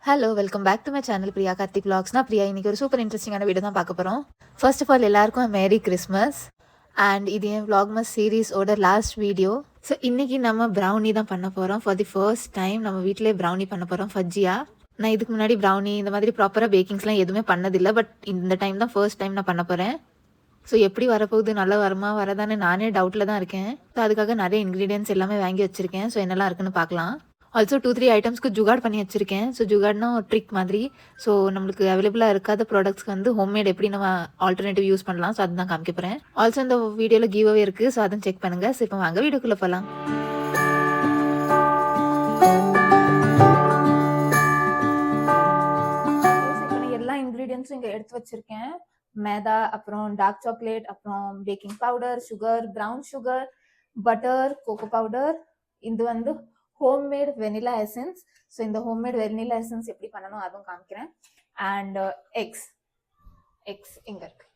Hello welcome back to my channel Priya Karthik vlogs. நான் பிரியா இன்னைக்கு ஒரு சூப்பர் இன்ட்ரெஸ்டிங்கான வீடியோ தான் பார்க்க போகிறோம். ஃபர்ஸ்ட் ஆஃப் ஆல் எல்லாருக்கும் மேரி கிறிஸ்மஸ். அண்ட் இது என் vlogmas சீரீஸோட லாஸ்ட் வீடியோ. ஸோ இன்றைக்கி நம்ம ப்ரௌனி தான் பண்ண போகிறோம். ஃபார் தி ஃபர்ஸ்ட் டைம் நம்ம வீட்டிலே ப்ரௌனி பண்ண போகிறோம், ஃபஜ்ஜியா. நான் இதுக்கு முன்னாடி ப்ரௌனி இந்த மாதிரி ப்ராப்பராக பேக்கிங்ஸ்லாம் எதுவுமே பண்ணதில்லை. பட் இந்த டைம் தான் ஃபர்ஸ்ட் டைம் நான் பண்ண போகிறேன். ஸோ எப்படி வரப்போகுது, நல்லா வருமா வரதானே நானே டவுட்டில் தான் இருக்கேன். ஸோ அதுக்காக நிறைய இன்க்ரீடியன்ஸ் எல்லாமே வாங்கி வச்சுருக்கேன். ஸோ என்னெல்லாம் இருக்குன்னு பார்க்கலாம். ஆல்சோ 2-3 ஐட்டம்ஸ்க்கு ஜுகாட் பண்ணி வச்சுருக்கேன். ஸோ ஜுகாட்னா ஒரு ட்ரிக் மாதிரி. ஸோ நம்மளுக்கு அவைலபிளாக இருக்காத ப்ராடக்ட்ஸ்க்கு வந்து ஹோம்மேட் எப்படி நம்ம ஆல்டர்னேட்டிவ் யூஸ் பண்ணலாம், ஸோ அதுதான் காமிக்க போகிறேன். ஆல்சோ இந்த வீடியோவில் கிவ்அவே இருக்குது, ஸோ அதை செக் பண்ணுங்கள். ஸோ இப்போ வாங்க வீடியோக்குள்ளே போகலாம். எல்லா இன்க்ரீடியன்ஸும் இங்கே எடுத்து வச்சுருக்கேன். மேதா, அப்புறம் டார்க் சாக்லேட், அப்புறம் baking powder, sugar, brown sugar, butter, cocoa powder. இது வந்து ஹோம்மேட் வெனிலா எசன்ஸ். ஸோ இந்த ஹோம்மேட் வெனிலா எசன்ஸ் எப்படி பண்ணணும் அதுவும் காமிக்கிறேன். அண்ட் எக்ஸ் இங்கே இருக்கு,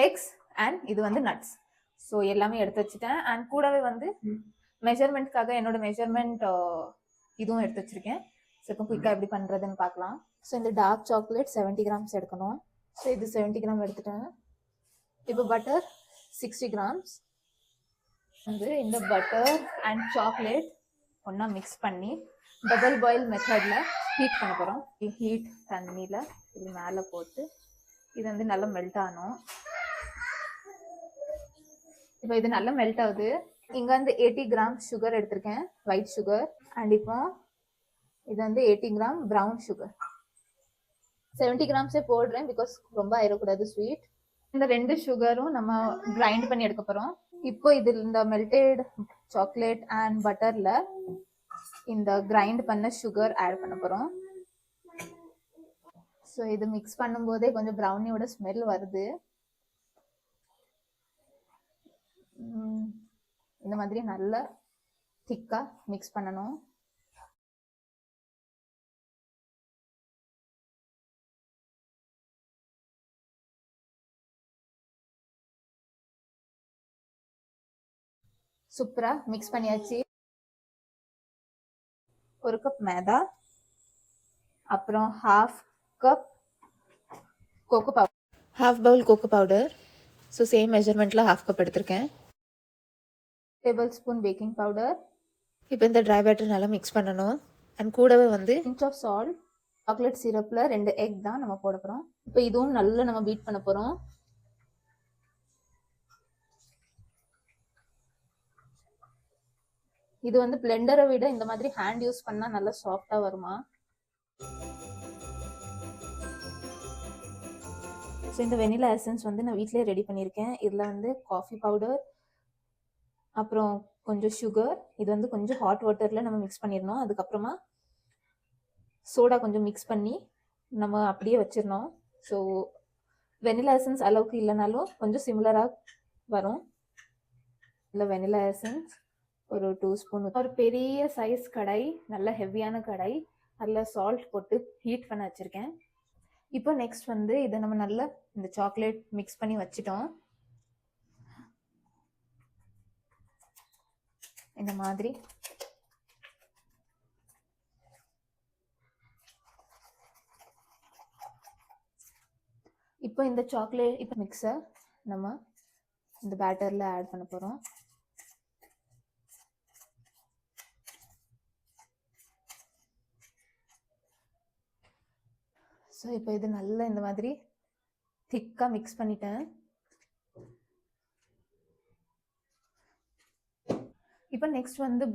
எக்ஸ். அண்ட் இது வந்து நட்ஸ். ஸோ எல்லாமே எடுத்து வச்சுட்டேன். அண்ட் கூடவே வந்து மெஷர்மெண்ட்காக என்னோட மெஷர்மெண்ட் இதுவும் எடுத்து வச்சிருக்கேன். ஸோ இப்போ குயிக்காக எப்படி பண்ணுறதுன்னு பார்க்கலாம். ஸோ இந்த டார்க் சாக்லேட் 70 கிராம்ஸ் எடுக்கணும். ஸோ இது 70 கிராம் எடுத்துட்டேன். இப்போ பட்டர் 60 கிராம்ஸ். வந்து இந்த பட்டர் அண்ட் சாக்லேட் ஒன்றா மிக்ஸ் பண்ணி டபுள் பாயில் மெத்தடில் ஹீட் பண்ண போகிறோம். ஹீட் தண்ணியில் இது மேலே போட்டு இது வந்து நல்லா மெல்ட் ஆகணும். இப்போ இது நல்லா மெல்ட் ஆகுது. இங்கே வந்து 80 கிராம் சுகர் எடுத்திருக்கேன், ஒயிட் சுகர். அண்ட் இப்போ இது வந்து 80 கிராம் ப்ரௌன் சுகர். 70 கிராம்ஸே போடுறேன், பிகாஸ் ரொம்ப ஆயிடக்கூடாது ஸ்வீட். இந்த 2 சுகரும் நம்ம கிரைண்ட் பண்ணி எடுக்க போகிறோம். இப்போ இதில் இந்த மெல்டட் சாக்லேட் அண்ட் பட்டர்ல இந்த கிரைண்ட் பண்ண சுகர் ஆட் பண்ண போறோம். ஸோ இது மிக்ஸ் பண்ணும்போதே கொஞ்சம் ப்ரௌனியோட ஸ்மெல் வருது. இந்த மாதிரி நல்லா திக்கா மிக்ஸ் பண்ணணும். சூப்பரா மிக்ஸ் பண்ணியாச்சு. ஒரு கப் மேதா, அப்புறம் half cup cocoa powder, half bowl cocoa powder. So same மெஷர்மெண்ட்டில் ஹாஃப் கப் எடுத்திருக்கேன். Tablespoon baking powder. இப்போ இந்த ட்ரை பேட்டர் நல்லா மிக்ஸ் பண்ணணும். அண்ட் கூடவே வந்து பிஞ்ச் ஆஃப் சால்ட். சாக்லேட் சிரப்பில் 2 எக் தான் நம்ம போட போகிறோம். இப்போ இதுவும் நல்லா நம்ம பீட் பண்ண போகிறோம். இது வந்து பிளெண்டரை விட இந்த மாதிரி ஹேண்ட் யூஸ் பண்ணா நல்லா சாஃப்டா வருமா. ஸோ இந்த வெனிலா எசன்ஸ் வந்து நான் வீட்டிலே ரெடி பண்ணியிருக்கேன். இதில் வந்து காஃபி பவுடர், அப்புறம் கொஞ்சம் சுகர். இது வந்து கொஞ்சம் ஹாட் வாட்டரில் நம்ம மிக்ஸ் பண்ணிடணும். அதுக்கப்புறமா சோடா கொஞ்சம் மிக்ஸ் பண்ணி நம்ம அப்படியே வச்சிடணும். ஸோ வெனிலா எசன்ஸ் அளவுக்கு இல்லைனாலும் கொஞ்சம் சிமிலராக வரும். இல்லை வெனிலா எசன்ஸ் ஒரு 2 ஸ்பூன். ஒரு பெரிய சைஸ் கடாய், நல்ல ஹெவியான கடாய், அதில் சால்ட் போட்டு ஹீட் பண்ண வச்சுருக்கேன். இப்போ நெக்ஸ்ட் வந்து இதை நம்ம நல்லா இந்த சாக்லேட் மிக்ஸ் பண்ணி வச்சிட்டோம். இந்த மாதிரி இப்போ இந்த சாக்லேட் இப்போ மிக்ஸை நம்ம இந்த பேட்டரில் ஆட் பண்ண போகிறோம். ஸோ இப்போ இது நல்லா இந்த மாதிரி திக்காக மிக்ஸ் பண்ணிட்டேன். இப்போ நெக்ஸ்ட் வந்து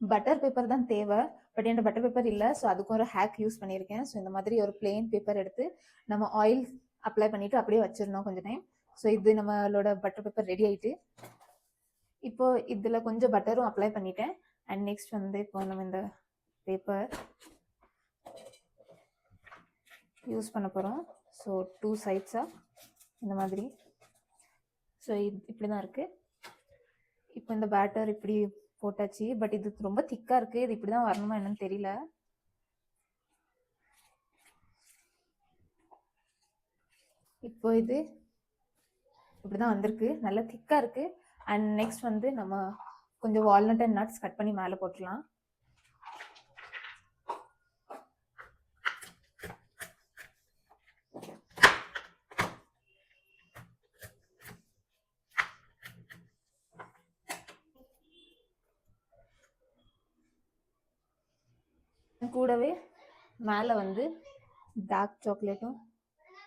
பட்டர் பேப்பர் தான் தேவை. பட் என்கிட்ட பட்டர் பேப்பர் இல்லை, ஸோ அதுக்கு ஒரு ஹேக் யூஸ் பண்ணியிருக்கேன். ஸோ இந்த மாதிரி ஒரு பிளெயின் பேப்பர் எடுத்து நம்ம ஆயில் அப்ளை பண்ணிவிட்டு அப்படியே வச்சிடணும் கொஞ்சம் டைம். ஸோ இது நம்மளோட பட்டர் பேப்பர் ரெடி ஆகிட்டு, இப்போ இதில் கொஞ்சம் பட்டரும் அப்ளை பண்ணிட்டேன். அண்ட் நெக்ஸ்ட் வந்து இப்போ நம்ம இந்த பேப்பர் யூஸ் பண்ண போகிறோம். ஸோ 2 சைட்ஸாக இந்த மாதிரி. ஸோ இப்படி தான் இருக்குது. இப்போ இந்த பேட்டர் இப்படி போட்டாச்சு. பட் இது ரொம்ப திக்காக இருக்குது. இது இப்படி தான் வரணுமா என்னன்னு தெரியல. இப்போ இது இப்படி தான் வந்திருக்கு, நல்லா திக்காக இருக்குது. அண்ட் நெக்ஸ்ட் வந்து நம்ம கொஞ்சம் வால்நட் அண்ட் நட்ஸ் கட் பண்ணி மேலே போட்டுடலாம். கூடவே மேலே வந்து டார்க் சாக்லேட்டும்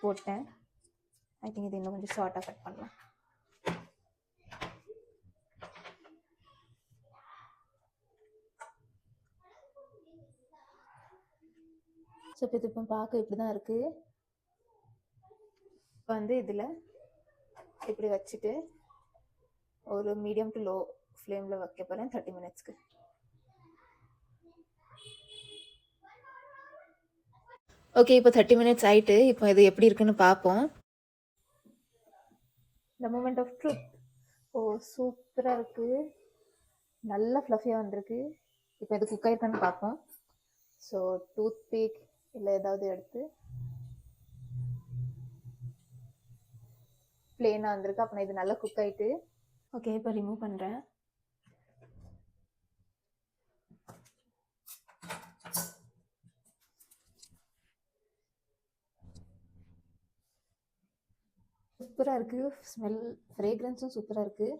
போட்டேன். ஐ திங்க் இது இன்னும் கொஞ்சம் ஷார்ட்டாக கட் பண்ணலாம். ஸோ இப்போ இது இப்போ பார்க்க இப்படி தான் இருக்குது. இப்போ வந்து இதில் இப்படி வச்சுட்டு ஒரு மீடியம் டு லோ ஃப்ளேமில் வைக்க போகிறேன் 30 மினிட்ஸ்க்கு. ஓகே, இப்போ 30 மினிட்ஸ் ஆயிட்டு. இப்போ இது எப்படி இருக்குன்னு பார்ப்போம். The moment of truth. ஓ, சூப்பராக இருக்குது, நல்லா ஃப்ளஃபியாக வந்திருக்கு. இப்போ இது குக் ஆயிருக்கான்னு பார்ப்போம். ஸோ டூத் பிக் இல்லை ஏதாவது எடுத்து பிளெயினாக வந்திருக்கு. அப்புறம் இது நல்லா குக் ஆயிட்டு. ஓகே, இப்போ ரிமூவ் பண்ணுறேன். சூப்பராக இருக்குது, ஸ்மெல் ஃப்ரேக்ரன்ஸும் சூப்பராக இருக்குது.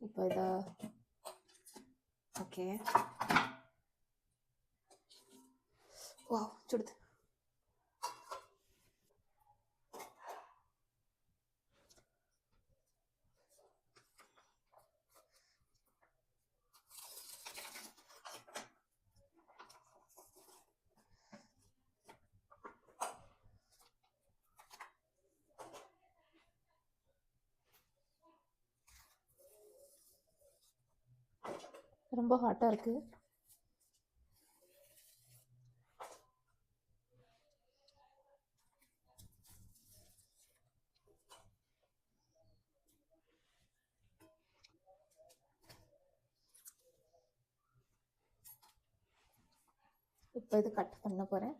இப்போ இதை ஓகே, வா சுடுது. ரொம்ப ஹாட்டாக இருக்குது. இப்போ இது கட் பண்ண போகிறேன்.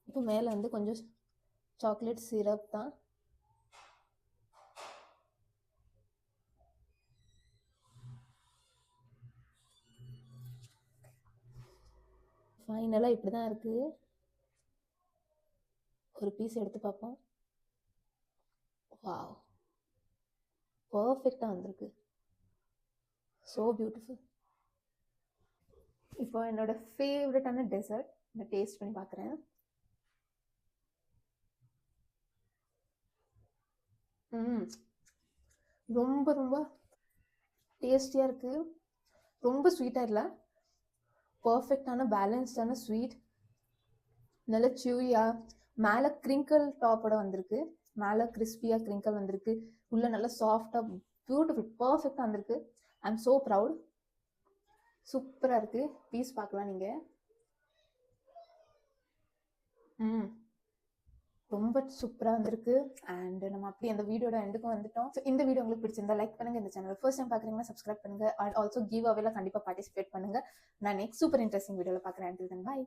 இப்போ மேலே வந்து கொஞ்சம் சாக்லேட் சிரப் தான். ஃபைனலாக இப்படி தான் இருக்குது. ஒரு பீஸ் எடுத்து பார்ப்போம். வாவ், பர்ஃபெக்டாக வந்திருக்கு, ஸோ பியூட்டிஃபுல். இப்போ என்னோட ஃபேவரட்டான டெசர்ட் நான் டேஸ்ட் பண்ணி பார்க்குறேன். ரொம்ப ரொம்ப டேஸ்டியாக இருக்குது. ரொம்ப ஸ்வீட்டாக இல்லை, பர்ஃபெக்டான பேலன்ஸ்டான ஸ்வீட், நல்ல சியூயாக, மேலே கிரிங்கிள் டாப்போட வந்திருக்கு, மேலே கிறிஸ்பியாக கிரிங்கிள் வந்திருக்கு, உள்ளே நல்லா சாஃப்டாக பியூட்டிஃபுல் பர்ஃபெக்டாக வந்திருக்கு. I am so proud. சூப்பராக இருக்குது. பீஸ் பார்க்கலாம் நீங்கள். ரொம்ப சூப்பராக வந்திருக்கு. அண்ட் நம்ம அப்படி அந்த வீடியோட எண்டுக்கும் வந்துட்டோம். ஸோ இந்த வீடியோ உங்களுக்கு பிடிச்சிருந்தா லைக் பண்ணுங்கள். இந்த சேனல் ஃபர்ஸ்ட் டைம் பார்க்குறீங்கன்னா சப்ஸ்கிரைப் பண்ணுங்கள். அண்ட் ஆல்சோ கிவ் அவேல கண்டிப்பாக பார்ட்டிசிபேட் பண்ணுங்கள். நான் நெக்ஸ்ட் சூப்பர் இன்ட்ரெஸ்டிங் வீடியோவில் பார்க்குறேன். Until then by.